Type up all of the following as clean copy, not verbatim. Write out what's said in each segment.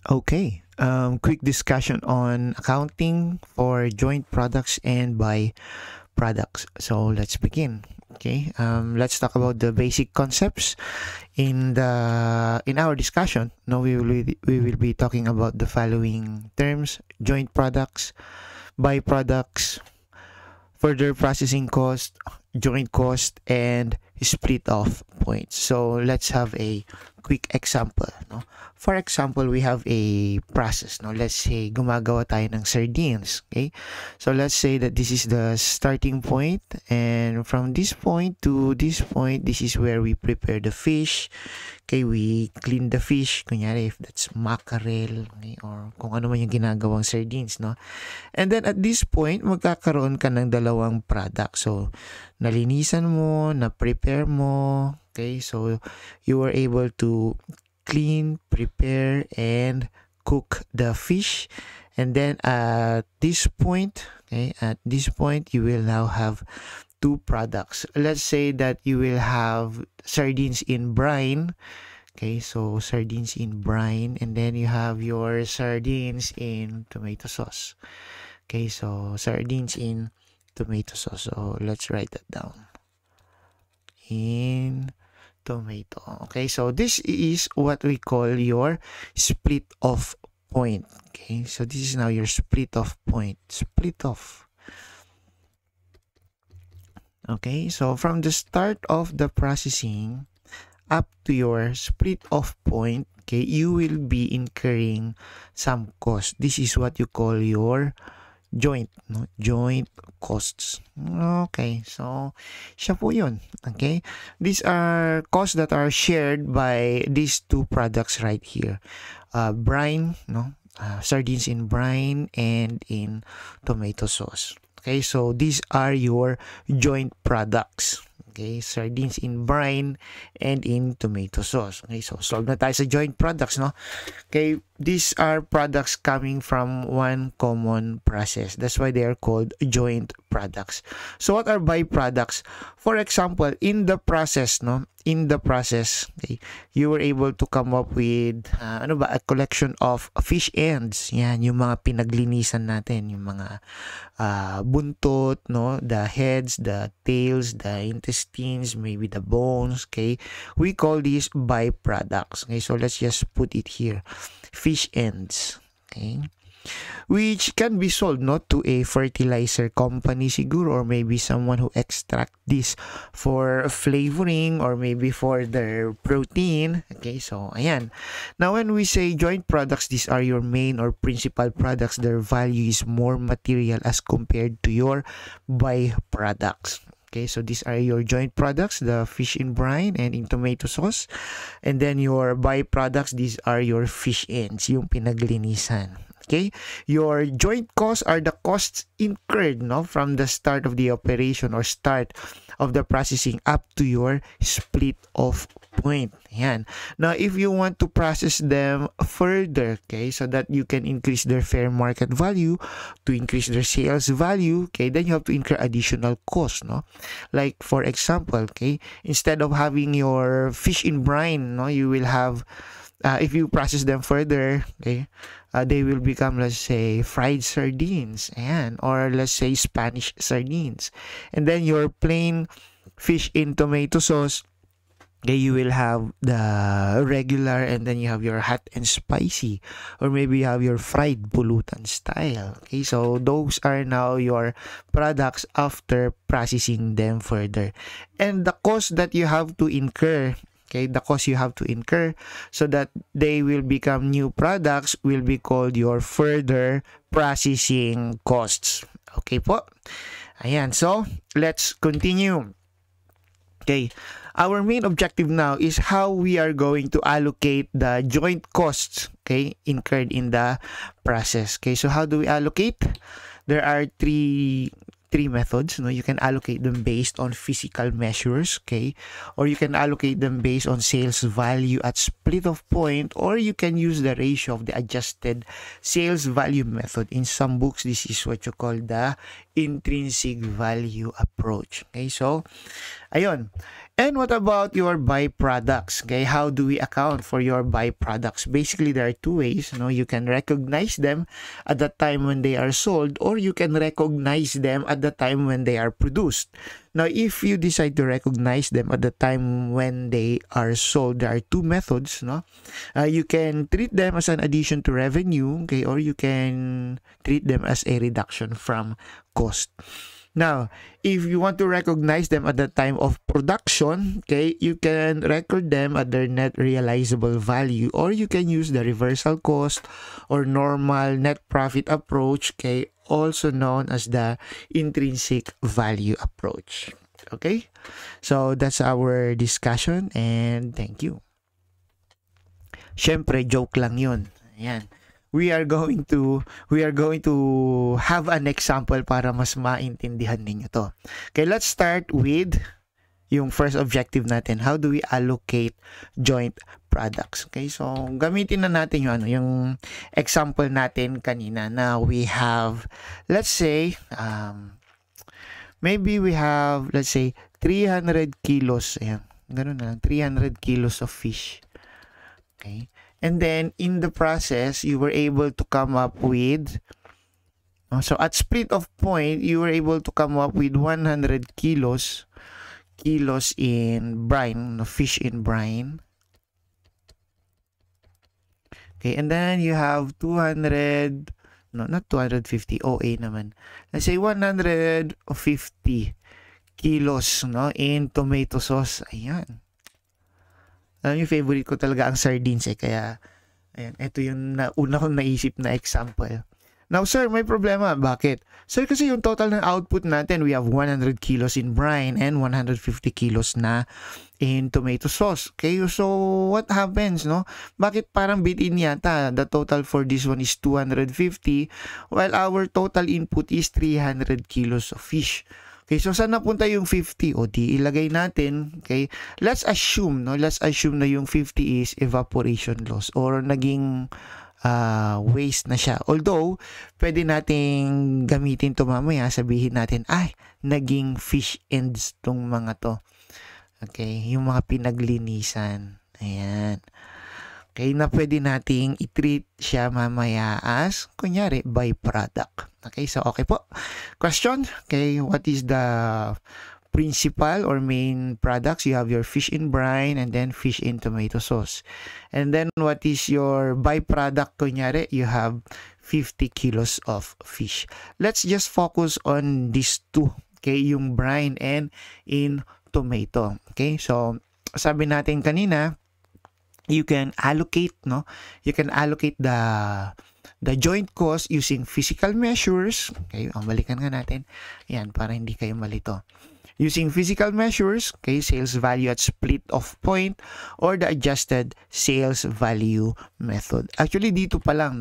Okay, quick discussion on accounting for joint products and by products. So let's begin. Okay, let's talk about the basic concepts in our discussion. Now we will be talking about the following terms: joint products, by products, further processing cost, joint cost, and split off points. So let's have a quick example. No? For example, we have a process. No? Let's say gumagawa tayo ng sardines. Okay? So let's say that this is the starting point, and from this point to this point, this is where we prepare the fish. Okay, we clean the fish. Kunyari, if that's mackerel, okay, or kung ano man yung ginagawang sardines, no? And then at this point, magkakaroon ka ng dalawang product. So, nalinisan mo, na-prepare mo. Okay, so you were able to clean, prepare, and cook the fish. And then at this point, you will now have two products. Let's say that you will have sardines in brine. Okay, so sardines in brine, and then you have your sardines in tomato sauce. Okay, so sardines in tomato sauce. So let's write that down. In tomato. Okay, so this is what we call your split off point. Okay, so this is now your split off point. Split off. Okay, so from the start of the processing up to your split off point, okay, you will be incurring some cost. This is what you call your joint, no? Joint costs. Okay, so siya po yun. Okay, these are costs that are shared by these two products right here. Brine, no? Sardines in brine and in tomato sauce. Okay, so these are your joint products. Okay, sardines in brine and in tomato sauce. Okay, so solve na tayo sa joint products, no? Okay, these are products coming from one common process. That's why they are called joint products. So what are byproducts? For example, in the process, no? In the process, okay, you were able to come up with a collection of fish ends. Yan, yung mga pinaglinisan natin, yung mga buntot, no, the heads, the tails, the intestines, maybe the bones. Okay, we call these byproducts. Okay, so let's just put it here, fish ends. Okay, which can be sold not to a fertilizer company siguro, or maybe someone who extract this for flavoring or maybe for their protein. Okay, so ayan. Now when we say joint products, these are your main or principal products. Their value is more material as compared to your byproducts. Okay, so these are your joint products, the fish in brine and in tomato sauce. And then your byproducts, these are your fish ends, yung pinaglinisan. Okay, your joint costs are the costs incurred, no, from the start of the operation or start of the processing up to your split off point. Yan. Now, if you want to process them further, okay, so that you can increase their fair market value, to increase their sales value, okay, then you have to incur additional costs, no? Like, for example, okay, instead of having your fish in brine, no, you will have, if you process them further, okay, they will become, let's say, fried sardines, ayan, or let's say Spanish sardines. And then your plain fish in tomato sauce, okay, you will have the regular, and then you have your hot and spicy, or maybe you have your fried pulutan style. Okay, so those are now your products after processing them further. And the cost that you have to incur, okay, the cost you have to incur so that they will become new products will be called your further processing costs. Okay po? Ayan, so let's continue. Okay, our main objective now is how we are going to allocate the joint costs, okay, incurred in the process. Okay, so how do we allocate? There are three methods. No, you can allocate them based on physical measures, okay, or you can allocate them based on sales value at split off point, or you can use the ratio of the adjusted sales value method. In some books, this is what you call the intrinsic value approach. Okay, so Ayun. And what about your byproducts? Okay, how do we account for your byproducts? Basically, there are two ways. You can recognize them at the time when they are sold, or you can recognize them at the time when they are produced. Now, if you decide to recognize them at the time when they are sold, there are two methods. You can treat them as an addition to revenue, okay, or you can treat them as a reduction from cost. Now, if you want to recognize them at the time of production, okay, you can record them at their net realizable value, or you can use the reversal cost or normal net profit approach, okay, also known as the intrinsic value approach. Okay? So, that's our discussion and thank you. Syempre, joke lang yun. Ayan. We are going to have an example para mas maintindihan ninyo to. Okay, let's start with yung first objective natin. How do we allocate joint products? Okay, so gamitin na natin yung example natin kanina na we have, let's say, maybe we have, let's say, 300 kilos. Ayan, ganun na lang, 300 kilos of fish. Okay. And then, in the process, you were able to come up with, so at split of point, you were able to come up with 100 kilos in brine, fish in brine. Okay, and then you have 200, no, not 250, OA naman. Let's say 150 kilos, in tomato sauce. Ayan. Alam niyo, favorite ko talaga ang sardines kaya, ayan, ito yung una kong naisip na example. Now, sir, may problema. Bakit? Sir, kasi yung total ng output natin, we have 100 kilos in brine and 150 kilos na in tomato sauce. Okay, so what happens, Bakit parang bit-in yata? The total for this one is 250 while our total input is 300 kilos of fish. Okay, so saan napunta yung 50? O di ilagay natin, okay? Let's assume na yung 50 is evaporation loss or naging waste na siya. Although, pwede nating gamitin to mamaya, sabihin natin, ay, naging fish ends tong mga to. Okay, yung mga pinaglinisan. Ayan. Okay, na pwede nating i-treat siya mamaya as, kunyari, byproduct. Okay, so okay po. Question, okay, what is the principal or main products? You have your fish in brine and then fish in tomato sauce. And then what is your byproduct? Kunyari, you have 50 kilos of fish. Let's just focus on these two, okay, yung brine and in tomato. Okay, so sabi natin kanina, you can allocate, You can allocate the joint cost using physical measures. Okay, balikan nga natin. Yan, para hindi kayo malito. Using physical measures, okay, sales value at split of point or the adjusted sales value method. Actually, dito pa lang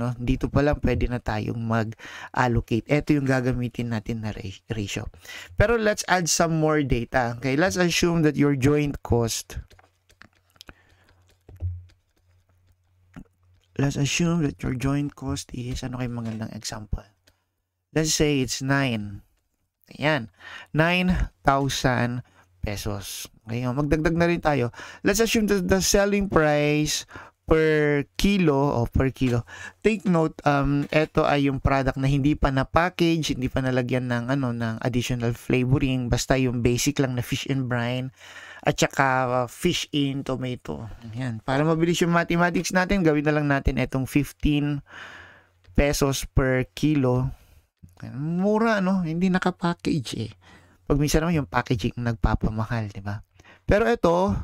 pwede na tayong mag-allocate. Ito yung gagamitin natin na ratio. Pero let's add some more data. Okay, let's assume that your joint cost, let's assume that your joint cost is, ano kayo magandang example? Let's say it's 9. Ayan. 9,000 pesos. Okay, magdagdag na rin tayo. Let's assume that the selling price per kilo. Take note, ito ay yung product na hindi pa na-package, hindi pa nalagyan ng, ng additional flavoring. Basta yung basic lang na fish and brine at saka fish in tomato. Ayan. Para mabilis yung mathematics natin, gawin na lang natin itong 15 pesos per kilo. Mura, hindi naka-package Pag minsan naman yung packaging nagpapamahal, di ba? Pero ito,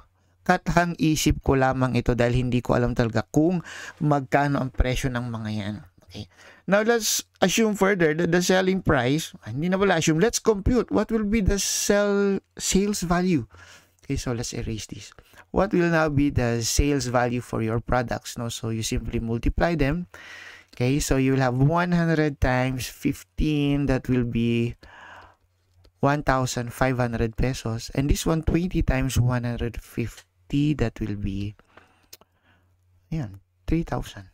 katang isip ko lamang ito dahil hindi ko alam talaga kung magkano ang presyo ng mga yan. Okay. Now, let's assume further that the selling price, hindi na pala assume, let's compute what will be the sales value. Okay, so let's erase this. What will now be the sales value for your products? So you simply multiply them. Okay, so you will have 100 times 15, that will be 1,500 pesos. And this one, 20 times 150, that will be, ayan, 3,000.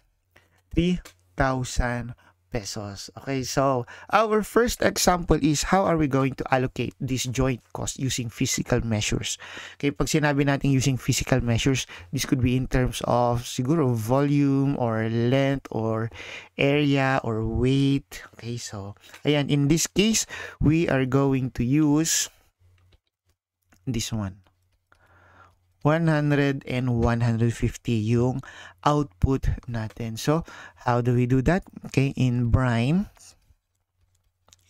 3,000 pesos. Okay, so our first example is how are we going to allocate this joint cost using physical measures. Okay, pag sinabi natin using physical measures, this could be in terms of siguro volume or length or area or weight. Okay, so ayan, in this case, we are going to use this one. 100 and 150 yung output natin. So, how do we do that? Okay, in brine,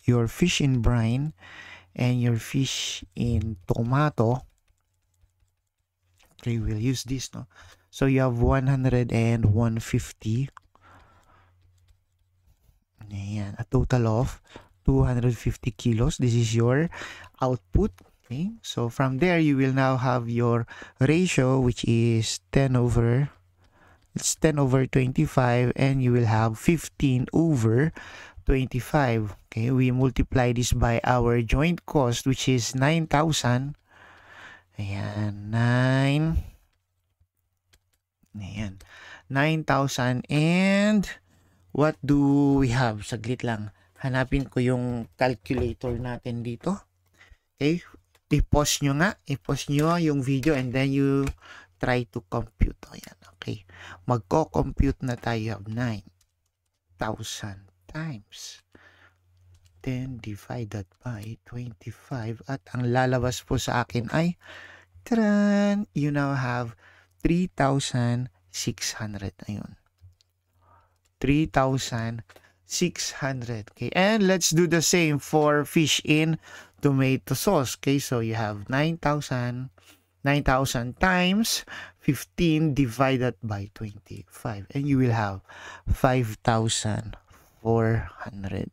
your fish in brine and your fish in tomato, okay, we'll use this, no? So, you have 100 and 150. Ayan, a total of 250 kilos. This is your output. Okay, so from there, you will now have your ratio, which is 10 over 25, and you will have 15 over 25. Okay, we multiply this by our joint cost, which is 9,000. Ayan, 9,000. And what do we have? Saglit lang. Hanapin ko yung calculator natin dito. Okay, i-pause nyo yung video and then you try to compute. Ayan, okay. Magko-compute na tayo. 9,000 times 10 divided by 25 at ang lalabas po sa akin ay taran, you now have 3,600. Ayun. 3,600. Okay, and let's do the same for fish in tomato sauce. Okay, so you have 9,000 times 15 divided by 25, and you will have 5,400.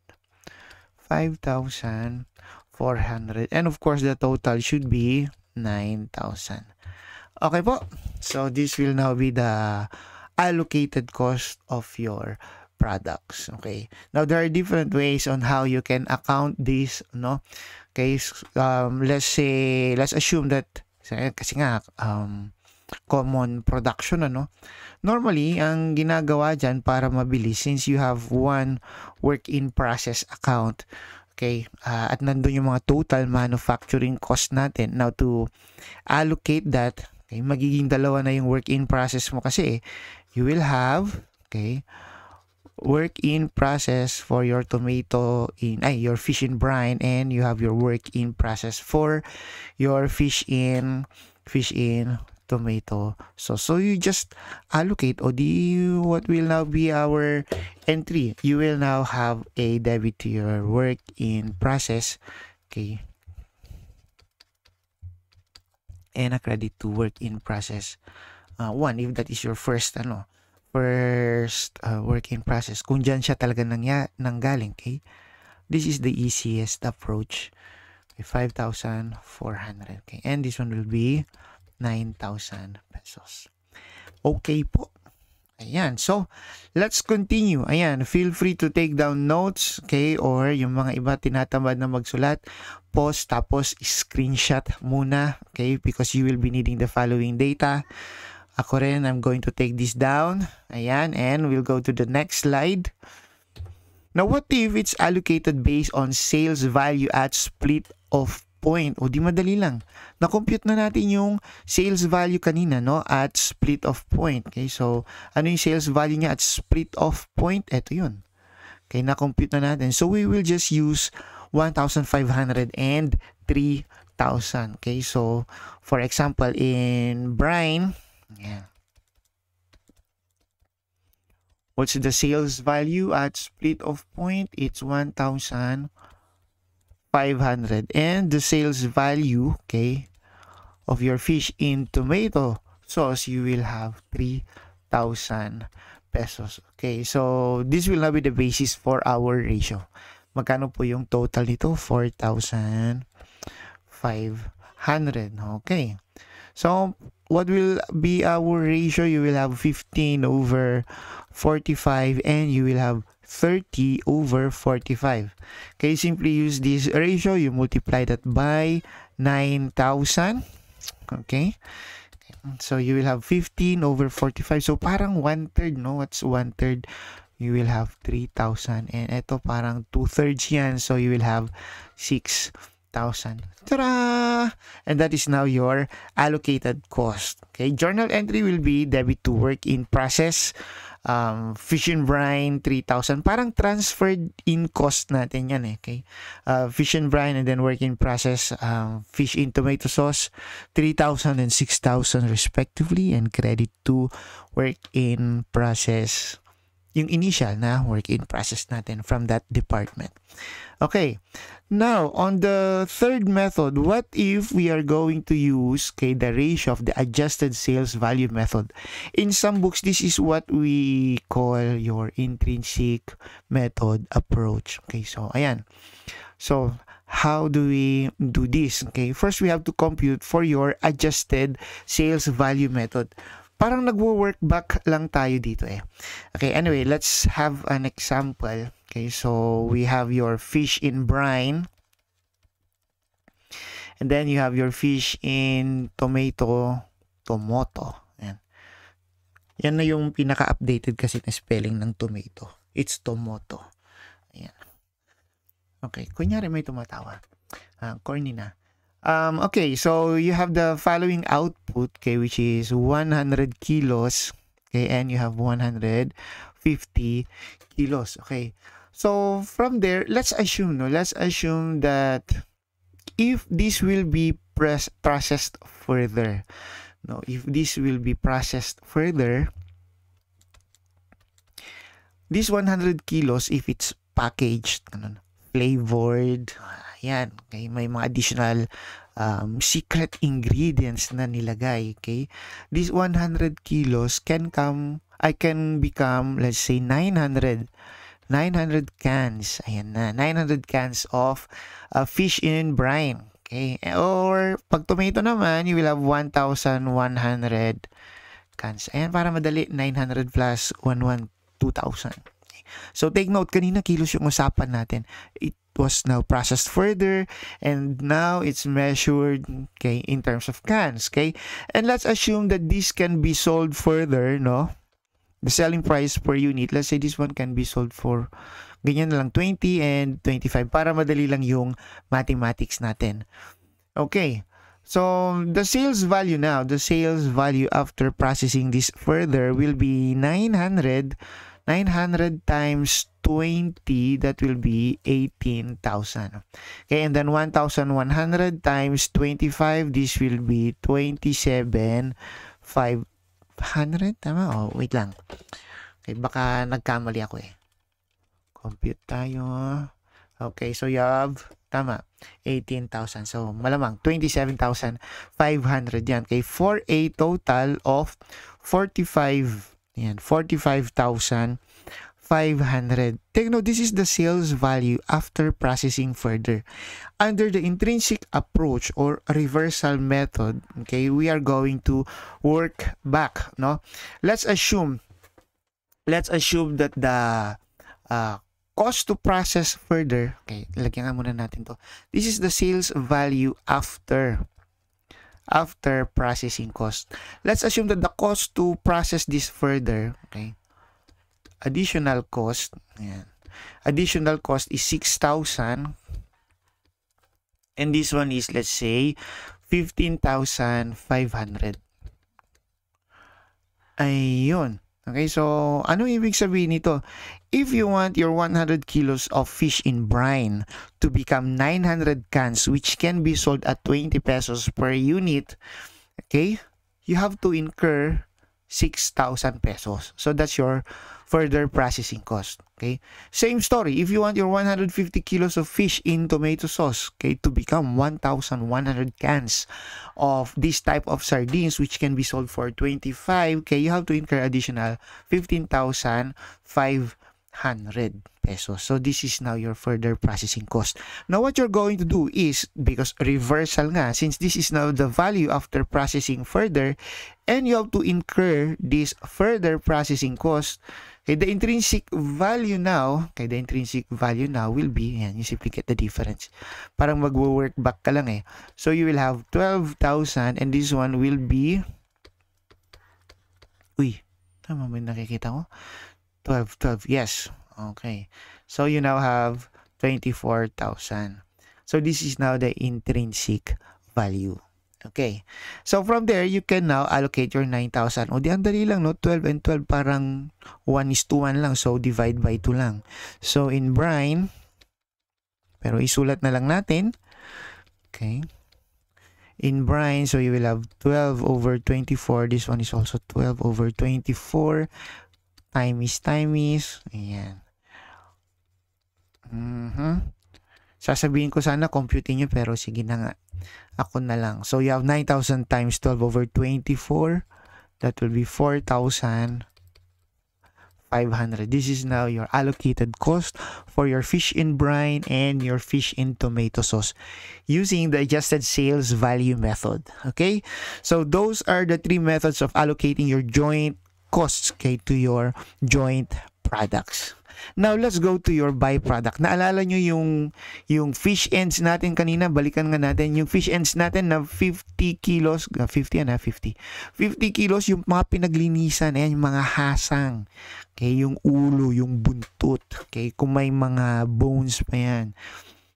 5,400, and of course the total should be 9,000. Okay po, so this will now be the allocated cost of your products. Okay, now there are different ways on how you can account this, no? Okay, let's assume that kasi nga common production, ano, normally ang ginagawa dyan para mabilis, since you have one work in process account, okay, at nandun yung mga total manufacturing cost natin. Now to allocate that, okay, magiging dalawa na yung work in process mo kasi you will have, okay, work in process for your tomato in your fish in brine, and you have your work in process for your fish in tomato. So you just allocate, or what will now be our entry? You will now have a debit to your work in process, okay, and a credit to work in process 1 if that is your first work in process, kung dyan siya talaga nanggaling. Okay, this is the easiest approach. Okay, 5,400. Okay, and this one will be 9,000 pesos. Okay po. Ayan, so let's continue. Ayan, feel free to take down notes, okay, or yung mga iba tinatamad na magsulat, pause tapos screenshot muna, okay, because you will be needing the following data. Ako rin, I'm going to take this down. Ayan, and we'll go to the next slide. Now, what if it's allocated based on sales value at split of point? O, di madali lang. Na-compute na natin yung sales value kanina, no? At split of point. Okay, so, ano yung sales value niya at split of point? Ito yun. Okay, na-compute na natin. So, we will just use 1,500 and 3,000. Okay, so, for example, in brine, yeah, what's the sales value at split of point? It's 1,500, and the sales value, okay, of your fish in tomato sauce, you will have 3,000 pesos. Okay, so this will now be the basis for our ratio. Magkano po yung total nito? 4,500. Okay, so what will be our ratio? You will have 15 over 45, and you will have 30 over 45. Okay, simply use this ratio. You multiply that by 9,000. Okay, so you will have 15 over 45. So parang 1/3, no? What's 1/3? you will have 3,000. And ito parang 2/3 yan. So you will have 6,000. Ta-da! And that is now your allocated cost. Okay, journal entry will be debit to work in process. Fish and brine, 3,000. Parang transferred in cost natin yan eh. Okay? Fish and brine and then work in process. Fish in tomato sauce, 3,000 and 6,000 respectively. And credit to work in process. Yung initial na work in process natin from that department. Okay. Now, on the third method, what if we are going to use the ratio of the adjusted sales value method? In some books, this is what we call your intrinsic method approach. Okay, so ayan. So, how do we do this? Okay, first we have to compute for your adjusted sales value method. Parang nagwo-work back lang tayo dito eh. Okay, anyway, let's have an example. Okay, so we have your fish in brine. And then you have your fish in tomato. Yan. Yan na yung pinaka-updated kasi na spelling ng tomato. It's tomato. Ayan. Okay, kunyari may tumatawa. Corny na. Okay, so you have the following output, okay, which is 100 kilos, okay, and you have 150 kilos, okay. So from there, let's assume that if this will be processed further, this 100 kilos, if it's packaged, flavored, yan, okay, may mga additional secret ingredients na nilagay, okay. This 100 kilos can become, let's say, 900 cans. Ayan na, 900 cans of fish in brine, okay. Or pag tomato naman, you will have 1,100 cans. Ayan, para madali, 900 plus 2,000. Okay. So take note, kanina kilos yung usapan natin. It was now processed further and now it's measured, okay, in terms of cans, okay. And let's assume that this can be sold further, the selling price per unit, let's say this one can be sold for ganyan na lang, 20 and 25 para madali lang yung mathematics natin. Okay, so the sales value after processing this further will be 900 times 20, that will be 18,000. Okay, and then 1,100 times 25, this will be 27,500. Tama? Oh, wait lang. Okay, baka nagkamali ako eh. Compute tayo. Okay, so you have, tama, 18,000. So, malamang, 27,500 yan. Okay, for a total of 45,500. Take note, this is the sales value after processing further. Under the intrinsic approach or reversal method, okay, we are going to work back, Let's assume that the cost to process further, okay, lagyan nga muna natin to. This is the sales value after processing cost. Let's assume that the cost to process this further, okay, additional cost is 6,000 and this one is, let's say, 15,500. Ayun. Okay, so ano ibig sabihin nito? If you want your 100 kilos of fish in brine to become 900 cans which can be sold at 20 pesos per unit, okay, you have to incur 6,000 pesos. So that's your further processing cost, okay. Same story, if you want your 150 kilos of fish in tomato sauce, okay, to become 1,100 cans of this type of sardines which can be sold for 25, okay, you have to incur additional 15,500 pesos. So this is now your further processing cost. Now what you're going to do is, because reversal nga, since this is now the value after processing further and you have to incur this further processing cost, okay, the intrinsic value now will be, yan, you simply get the difference. Parang mag-work back ka lang eh. So you will have 12,000 and this one will be, tama ba yung nakikita ko? 12. Yes. Okay. So you now have 24,000. So this is now the intrinsic value. Okay. So from there, you can now allocate your 9,000. O di ang dali lang, no? 12 and 12 parang 1:1 lang. So divide by 2 lang. So in brine, pero isulat na lang natin. Okay. In brine, so you will have 12 over 24. This one is also 12 over 24. Time is. Ayan. Sasabihin ko sana computing nyo, pero sige na nga. Ako na lang. So you have 9,000 times 12 over 24. That will be 4,500. This is now your allocated cost for your fish in brine and your fish in tomato sauce using the adjusted sales value method. Okay? So those are the 3 methods of allocating your joint costs, okay, to your joint products. Now, let's go to your byproduct. Naalala nyo yung fish ends natin kanina? Balikan nga natin. Yung fish ends natin na 50 kilos. 50 na, 50. 50 kilos yung mga pinaglinisan. Ayan, yung mga hasang. Okay, yung ulo, yung buntot. Okay, kung may mga bones pa yan.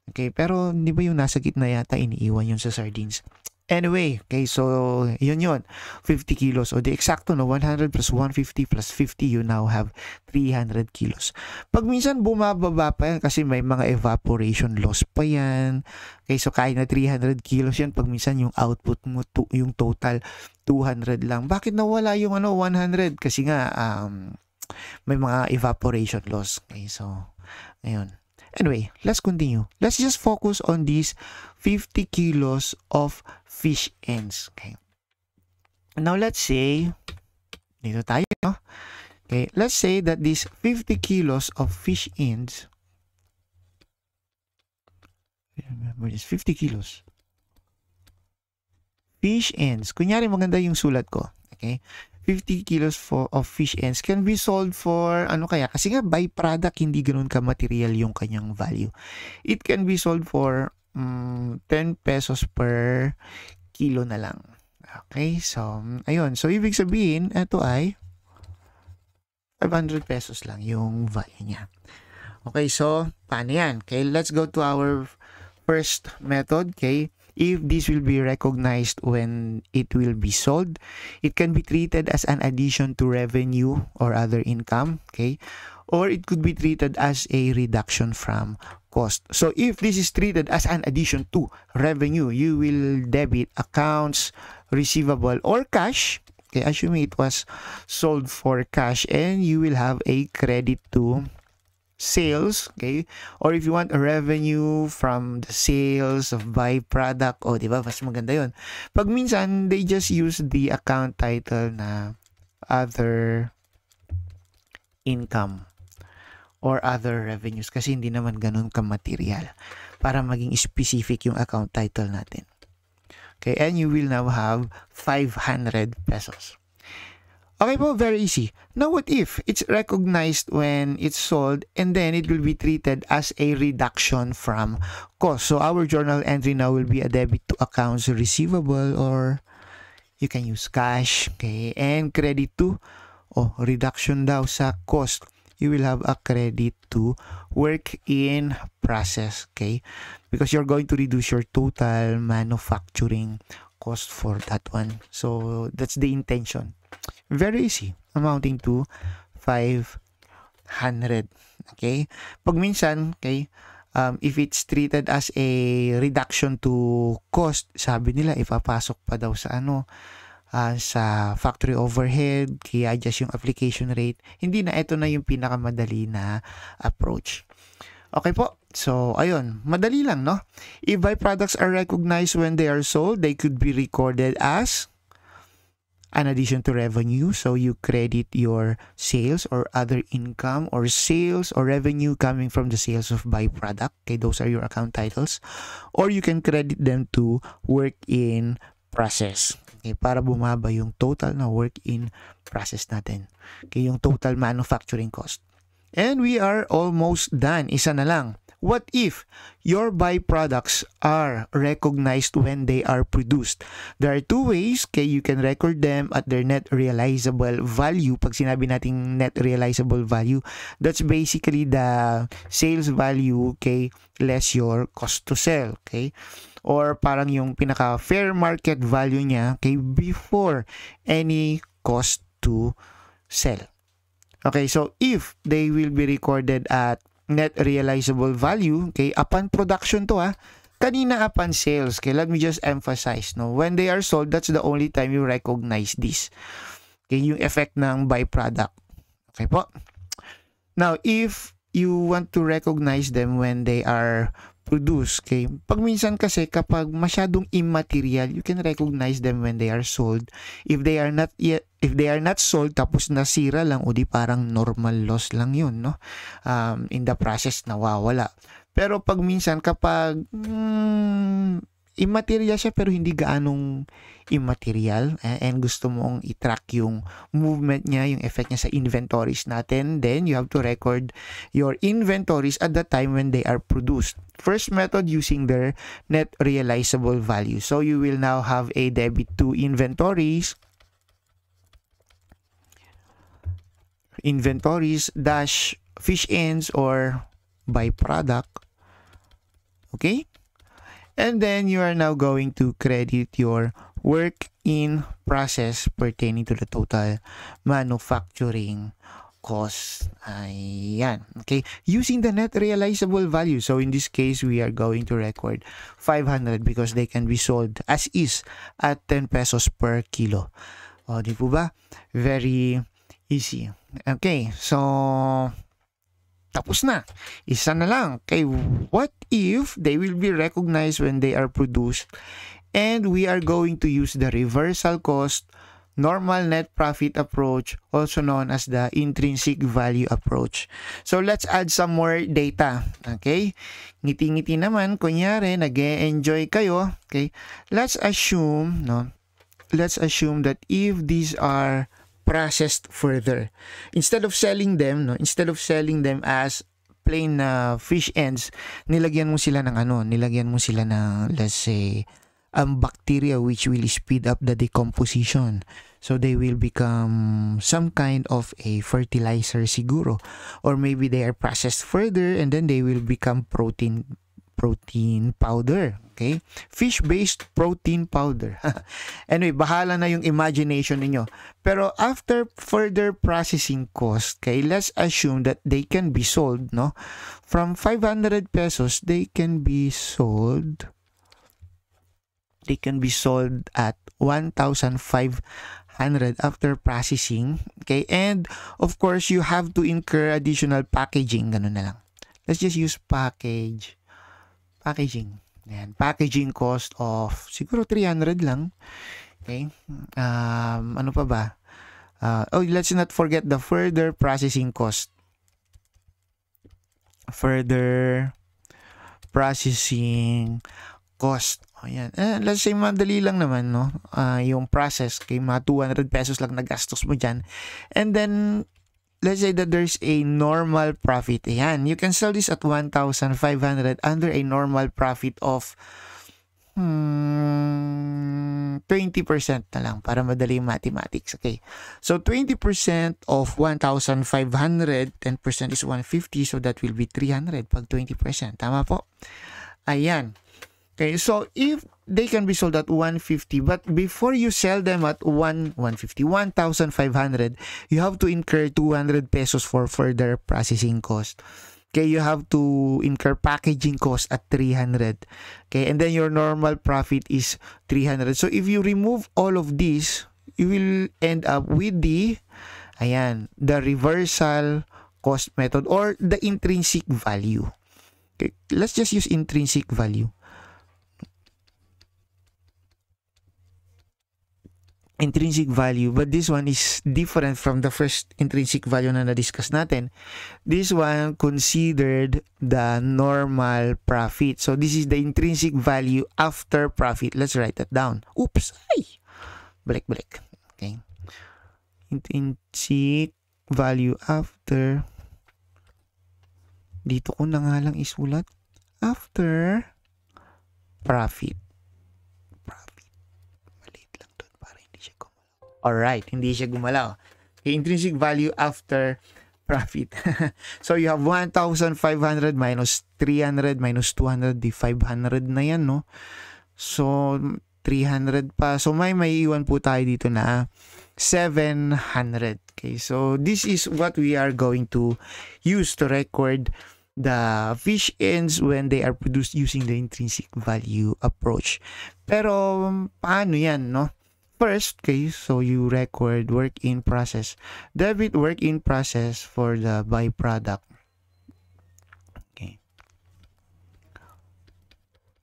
Okay, pero hindi ba yung nasa gitna yata iniiwan yun sa sardines? Anyway, okay, so yun. 50 kilos. O di eksakto, no? 100 plus 150 plus 50, you now have 300 kilos. Pag minsan bumababa pa yan kasi may mga evaporation loss pa yan. Okay, so kahit na 300 kilos yan, pag minsan yung output mo, yung total 200 lang. Bakit nawala yung 100? Kasi nga, may mga evaporation loss. Okay, so, ayun. Anyway, let's continue. Let's just focus on these 50 kilos of fish ends. Okay. Now, let's say, dito tayo, no? Okay, let's say that these 50 kilos of fish ends, remember this, 50 kilos. Fish ends. Kunyari, maganda yung sulat ko. Okay? 50 kilos of fish ends can be sold for, ano kaya? Kasi nga, byproduct, hindi ganun ka-material yung kanyang value. It can be sold for 10 pesos per kilo na lang. Okay? So, ayun. So, ibig sabihin, ito ay 500 pesos lang yung value niya. Okay, so, paano yan? Okay, let's go to our first method. Okay? If this will be recognized when it will be sold, it can be treated as an addition to revenue or other income, okay? Or it could be treated as a reduction from cost. So if this is treated as an addition to revenue, you will debit accounts receivable or cash, okay, assuming it was sold for cash, and you will have a credit to sales, okay? Or if you want a revenue from the sales of byproduct, o diba, mas maganda yun. Pag minsan, they just use the account title na other income or other revenues kasi hindi naman ganun ka-material para maging specific yung account title natin. Okay, and you will now have 500 pesos. Okay po, very easy. Now, what if it's recognized when it's sold and then it will be treated as a reduction from cost? So, our journal entry now will be a debit to accounts receivable, or you can use cash, okay? And credit to, reduction daw sa cost. You will have a credit to work in process, okay? Because you're going to reduce your total manufacturing cost for that one. So, that's the intention. Very easy, amounting to 500. Okay? Pag minsan, okay, if it's treated as a reduction to cost, sabi nila, ipapasok pa daw sa sa factory overhead, kaya adjust yung application rate. Hindi na, ito na yung pinakamadali na approach. Okay po. So, ayun. Madali lang, no? If byproducts are recognized when they are sold, they could be recorded as an addition to revenue. So, you credit your sales or other income or sales or revenue coming from the sales of byproduct. Okay, those are your account titles. Or you can credit them to work in process. Okay, para bumaba yung total na work in process natin. Okay, yung total manufacturing cost. And we are almost done. Isa na lang. What if your byproducts are recognized when they are produced? There are two ways. Okay, you can record them at their net realizable value. Pag sinabi nating net realizable value, that's basically the sales value, okay, less your cost to sell. Okay, or parang yung pinaka fair market value niya, okay, before any cost to sell. Okay, so if they will be recorded at net realizable value, okay, upon production to kanina upon sales, okay, let me just emphasize, no, when they are sold, that's the only time you recognize this, okay, yung effect ng byproduct, okay po. Now, if you want to recognize them when they are produced, okay, pag minsan kasi kapag masyadong immaterial, you can recognize them when they are sold. If they are not sold tapos nasira lang, o di parang normal loss lang yun, no? In the process nawawala. Pero pag minsan kapag immaterial siya pero hindi gaanong immaterial, and gusto mong i-track yung movement niya, yung effect niya sa inventories natin, then you have to record your inventories at the time when they are produced. First method, using their net realizable value. So you will now have a debit to inventories dash fish ends or byproduct. Okay? And then you are now going to credit your work in process pertaining to the total manufacturing cost. Ayan. Okay. Using the net realizable value. So in this case, we are going to record 500 because they can be sold as is at 10 pesos per kilo. O, di po ba? Very easy. Okay. So, tapos na. Isa na lang. Okay, what if they will be recognized when they are produced, and we are going to use the reversal cost, normal net profit approach, also known as the intrinsic value approach. So let's add some more data. Okay? Ngiti-ngiti naman, kunyari, nag-e-enjoy kayo. Okay? Let's assume that if these are processed further, instead of selling them as plain fish ends, nilagyan mo sila ng let's say bacteria which will speed up the decomposition, so they will become some kind of a fertilizer siguro, or maybe they are processed further and then they will become protein powder. Okay? Fish-based protein powder. Anyway, bahala na yung imagination ninyo. Pero after further processing cost, okay, let's assume that they can be sold, no? From 500 pesos, they can be sold at 1,500 after processing. Okay? And of course, you have to incur additional packaging. Ganun na lang. Let's just use packaging. Ayan, packaging cost of siguro 300 lang. Okay? Ano pa ba? Let's not forget the further processing cost. Further processing cost. Ayan. Let's say madali lang naman, no? Yung process, kay mga 200 pesos lang nagastos mo dyan. And then, let's say that there's a normal profit. Ayan, you can sell this at 1,500 under a normal profit of 20% na lang para madali yung mathematics. Okay. So 20% of 1,500, 10% is 150, so that will be 300 pag 20%. Tama po? Ayan. Okay, so if they can be sold at 150, but before you sell them at 1,500, you have to incur 200 pesos for further processing cost. Okay, you have to incur packaging cost at 300. Okay, and then your normal profit is 300. So if you remove all of this, you will end up with the reversal cost method or the intrinsic value. Okay, let's just use intrinsic value. Intrinsic value, but this one is different from the first intrinsic value na na-discuss natin. This one considered the normal profit. So this is the intrinsic value after profit. Let's write that down. Oops! Ay! Balik. Okay. Intrinsic value after Dito ko na nga lang isulat after profit. Maliit lang doon para hindi siya gumalaw. Alright, hindi siya gumalaw. Okay, intrinsic value after profit. So, you have 1,500 minus 300 minus 200, di 500 na yan, no? So, 300 pa. So, may iwan po tayo dito na 700. Okay, so this is what we are going to use to record the fish ends when they are produced using the intrinsic value approach. Pero, paano yan, no? First, okay, so you record work in process. Debit work in process for the byproduct. Okay.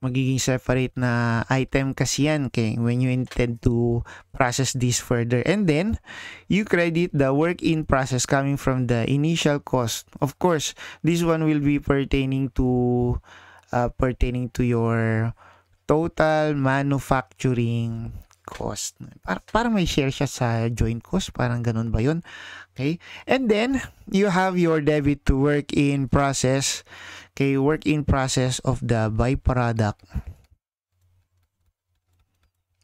Magiging separate na item kasi yan, okay, when you intend to process this further. And then, you credit the work in process coming from the initial cost. Of course, this one will be pertaining to your total manufacturing cost. Para may share siya sa joint cost, parang ganun ba yun? Okay? And then, you have your debit to work in process. Okay, work in process of the byproduct.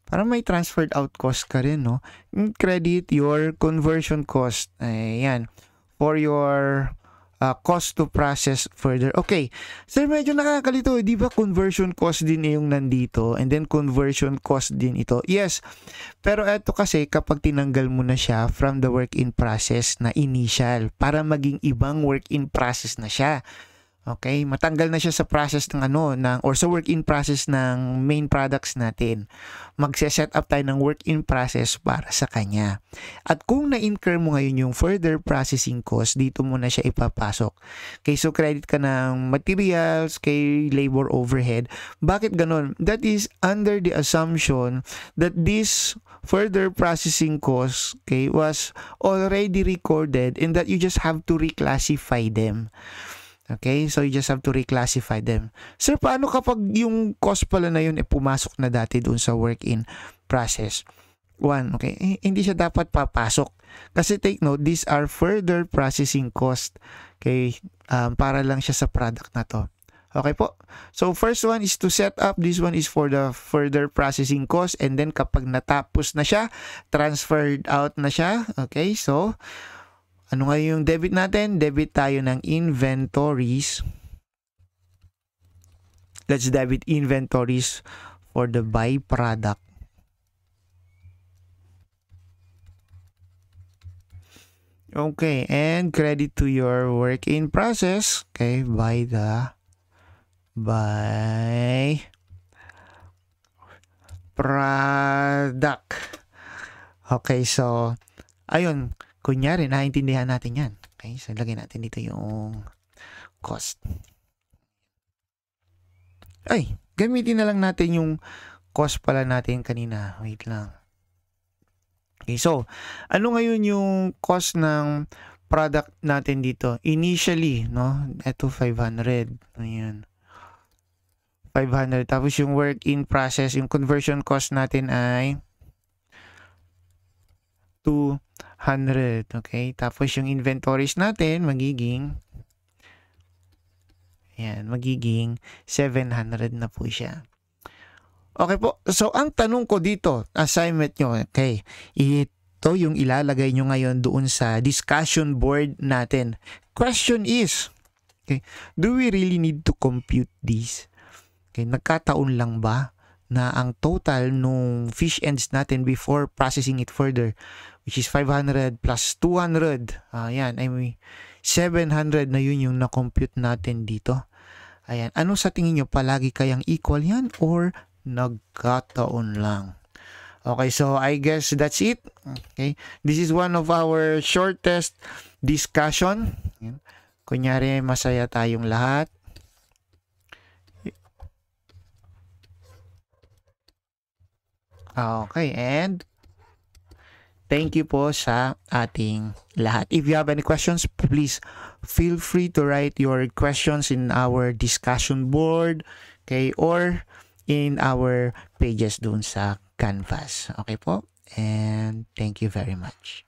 Para may transferred out cost ka rin, no? Credit your conversion cost. Ayan. For your cost to process further. Okay. Sir, medyo nakakalito. Di ba conversion cost din yung nandito? And then conversion cost din ito. Yes. Pero ito kasi kapag tinanggal mo na siya from the work in process na initial para maging ibang work in process na siya. Okay, matanggal na siya sa process ng or sa work in process ng main products natin. Magse-set up tayo ng work in process para sa kanya. At kung na-incur mo ngayon yung further processing cost, dito mo na siya ipapasok. Okay, so credit ka ng materials, kay labor overhead. Bakit ganun? That is under the assumption that this further processing cost, okay, was already recorded and that you just have to reclassify them. Okay, so you just have to reclassify them. Sir, paano kapag yung cost pala na yun pumasok na dati doon sa work in process? One, okay, hindi siya dapat papasok. Kasi take note, these are further processing cost. Okay, para lang siya sa product na to. Okay po. So, first one is to set up. This one is for the further processing cost. And then, kapag natapos na siya, transferred out na siya. Okay, so, ano nga yung debit natin? Debit tayo ng inventories. Let's debit inventories for the byproduct. Okay, and credit to your work in process. Okay, byproduct. Okay, so, ayun. Kunyari, naintindihan natin yan. Okay, so lagyan natin dito yung cost. Ay, gamitin na lang natin yung cost pala natin kanina. Wait lang. Okay, so, ano ngayon yung cost ng product natin dito? Initially, no? Ito, 500. Ayan. 500. Tapos yung work in process, yung conversion cost natin ay 200, okay? Tapos yung inventories natin magiging 700 na po siya. Okay po. So, ang tanong ko dito, assignment nyo, okay, ito yung ilalagay nyo ngayon doon sa discussion board natin. Question is, okay, do we really need to compute this? Okay, nagkataon lang ba na ang total nung fish ends natin before processing it further, which is 500 plus 200, ayan, I mean, 700 na yun yung na-compute natin dito. Ayan, ano sa tingin nyo, palagi kayang equal yan or nagkataon lang? Okay, so I guess that's it. Okay, this is one of our shortest discussion. Ayan. Kunyari, masaya tayong lahat. Okay, and thank you po sa ating lahat. If you have any questions, please feel free to write your questions in our discussion board, okay, or in our pages dun sa Canvas. Okay po? And thank you very much.